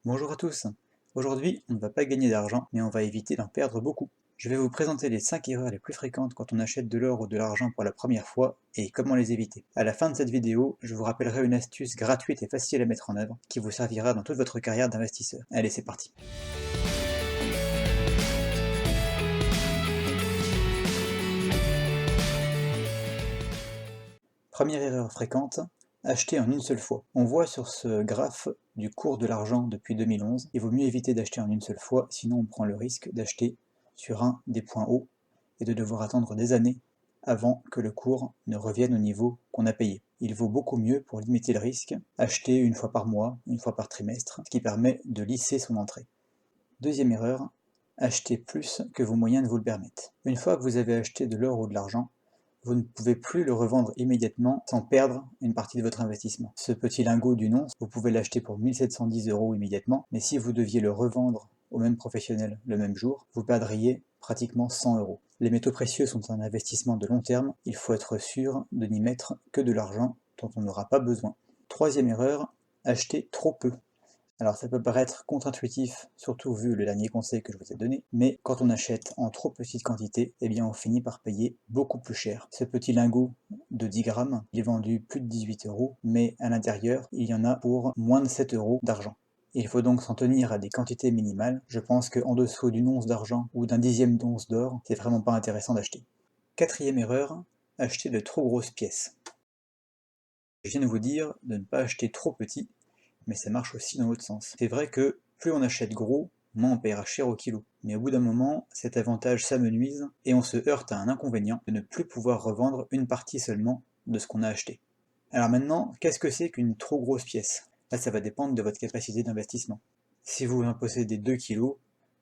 Bonjour à tous. Aujourd'hui, on ne va pas gagner d'argent, mais on va éviter d'en perdre beaucoup. Je vais vous présenter les 5 erreurs les plus fréquentes quand on achète de l'or ou de l'argent pour la première fois et comment les éviter. À la fin de cette vidéo, je vous rappellerai une astuce gratuite et facile à mettre en œuvre qui vous servira dans toute votre carrière d'investisseur. Allez, c'est parti. Première erreur fréquente, acheter en une seule fois. On voit sur ce graphe du cours de l'argent depuis 2011, il vaut mieux éviter d'acheter en une seule fois, sinon on prend le risque d'acheter sur un des points hauts et de devoir attendre des années avant que le cours ne revienne au niveau qu'on a payé. Il vaut beaucoup mieux, pour limiter le risque, acheter une fois par mois, une fois par trimestre, ce qui permet de lisser son entrée. Deuxième erreur, acheter plus que vos moyens ne vous le permettent. Une fois que vous avez acheté de l'or ou de l'argent, vous ne pouvez plus le revendre immédiatement sans perdre une partie de votre investissement. Ce petit lingot d'une once, vous pouvez l'acheter pour 1710 € immédiatement, mais si vous deviez le revendre au même professionnel le même jour, vous perdriez pratiquement 100 €. Les métaux précieux sont un investissement de long terme, il faut être sûr de n'y mettre que de l'argent dont on n'aura pas besoin. Troisième erreur, acheter trop peu. Alors ça peut paraître contre-intuitif, surtout vu le dernier conseil que je vous ai donné, mais quand on achète en trop petite quantité, eh bien on finit par payer beaucoup plus cher. Ce petit lingot de 10 grammes, il est vendu plus de 18 €, mais à l'intérieur, il y en a pour moins de 7 € d'argent. Il faut donc s'en tenir à des quantités minimales. Je pense qu'en dessous d'une once d'argent ou d'un dixième d'once d'or, c'est vraiment pas intéressant d'acheter. Quatrième erreur, acheter de trop grosses pièces. Je viens de vous dire de ne pas acheter trop petit, mais ça marche aussi dans l'autre sens. C'est vrai que plus on achète gros, moins on paiera cher au kilo. Mais au bout d'un moment, cet avantage s'amenuise et on se heurte à un inconvénient de ne plus pouvoir revendre une partie seulement de ce qu'on a acheté. Alors maintenant, qu'est-ce que c'est qu'une trop grosse pièce? Là, ça va dépendre de votre capacité d'investissement. Si vous en possédez 2 kg,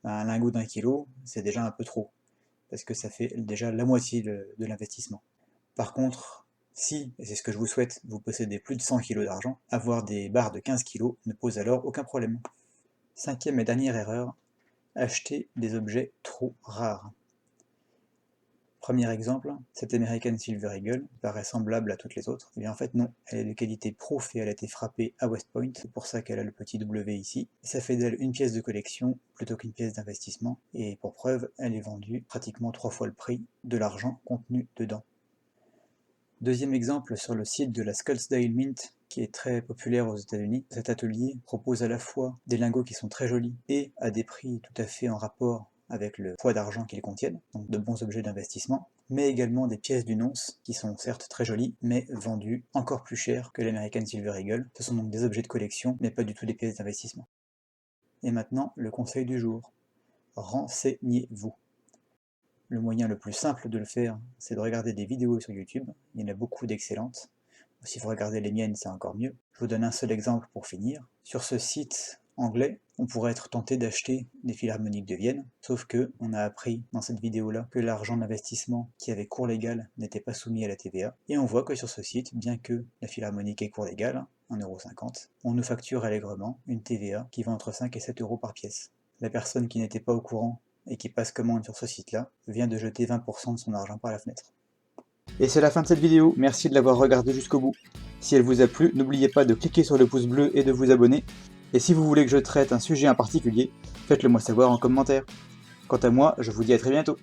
un lingot d'1 kg, c'est déjà un peu trop, parce que ça fait déjà la moitié de l'investissement. Par contre, si, et c'est ce que je vous souhaite, vous possédez plus de 100 kg d'argent, avoir des barres de 15 kg ne pose alors aucun problème. Cinquième et dernière erreur, acheter des objets trop rares. Premier exemple, cette American Silver Eagle paraît semblable à toutes les autres. Et bien en fait non, elle est de qualité proof et elle a été frappée à West Point, c'est pour ça qu'elle a le petit W ici. Et ça fait d'elle une pièce de collection plutôt qu'une pièce d'investissement, et pour preuve, elle est vendue pratiquement 3 fois le prix de l'argent contenu dedans. Deuxième exemple sur le site de la Scottsdale Mint, qui est très populaire aux États-Unis. Cet atelier propose à la fois des lingots qui sont très jolis et à des prix tout à fait en rapport avec le poids d'argent qu'ils contiennent, donc de bons objets d'investissement, mais également des pièces d'une once qui sont certes très jolies, mais vendues encore plus cher que l'American Silver Eagle. Ce sont donc des objets de collection, mais pas du tout des pièces d'investissement. Et maintenant, le conseil du jour. Renseignez-vous. Le moyen le plus simple de le faire, c'est de regarder des vidéos sur YouTube, il y en a beaucoup d'excellentes. Si vous regardez les miennes, c'est encore mieux. Je vous donne un seul exemple pour finir. Sur ce site anglais, on pourrait être tenté d'acheter des philharmoniques de Vienne, sauf que on a appris dans cette vidéo-là que l'argent d'investissement qui avait cours légal n'était pas soumis à la TVA, et on voit que sur ce site, bien que la philharmonique ait cours légal, 1,50 €, on nous facture allègrement une TVA qui va entre 5 et 7 € par pièce. La personne qui n'était pas au courant et qui passe commande sur ce site-là, vient de jeter 20% de son argent par la fenêtre. Et c'est la fin de cette vidéo, merci de l'avoir regardée jusqu'au bout. Si elle vous a plu, n'oubliez pas de cliquer sur le pouce bleu et de vous abonner. Et si vous voulez que je traite un sujet en particulier, faites-le moi savoir en commentaire. Quant à moi, je vous dis à très bientôt.